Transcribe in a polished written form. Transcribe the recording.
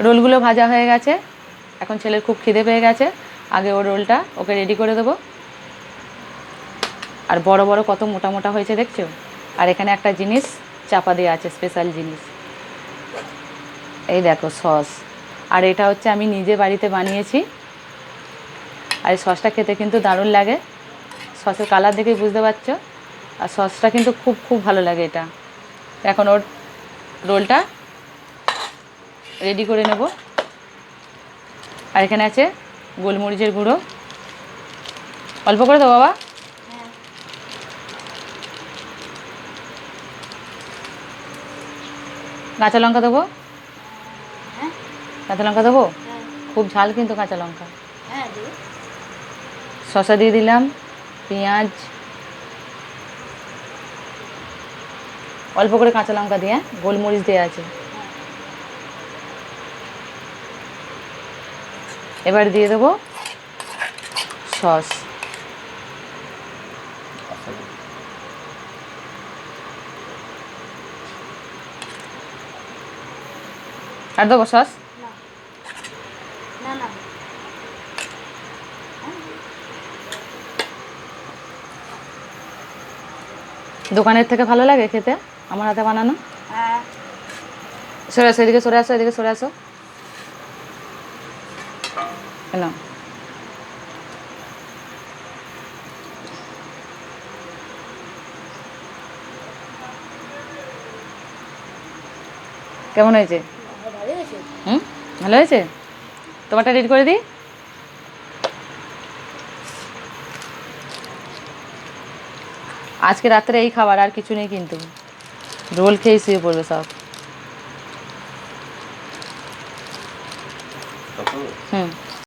রোলগুলো ভাজা হয়ে গেছে। এখন ছেলের খুব খিদে পেয়ে গেছে, আগে ওর রোলটা ওকে রেডি করে দেবো। আর বড় বড় কত মোটা মোটা হয়েছে দেখছো। আর এখানে একটা জিনিস চাপা দেওয়া আছে, স্পেশাল জিনিস, এই দেখো সস। আর এটা হচ্ছে আমি নিজে বাড়িতে বানিয়েছি। আর এই সসটা খেতে কিন্তু দারুণ লাগে, সসের কালার দেখেই বুঝতে পারছো। আর সসটা কিন্তু খুব খুব ভালো লাগে এটা। এখন ওর রোলটা রেডি করে নেব। আর এখানে আছে গোলমরিচের গুঁড়ো, অল্প করে দাও বাবা। কাঁচা লঙ্কা দেবো, কাঁচা লঙ্কা দেবো, খুব ঝাল কিন্তু কাঁচা লঙ্কা। শসা দিয়ে দিলাম, পেঁয়াজ, অল্প করে কাঁচা লঙ্কা দিয়ে, গোলমরিচ দেওয়া আছে। এবার দিয়ে দেবো সস। আর দেবো সস। দোকানের থেকে ভালো লাগে খেতে আমার হাতে বানানো। সরে আসো এদিকে, সরে আসো এদিকে, সরে আসো। কেন কেমন হয়েছে? হুম, ভালো হয়েছে। তোমারটা রেডি করে দিই। আজকে রাত্রে এই খাবার, আর কিছু নেই কিন্তু। রোল খেয়ে শুয়ে পড়বে সব। হুম।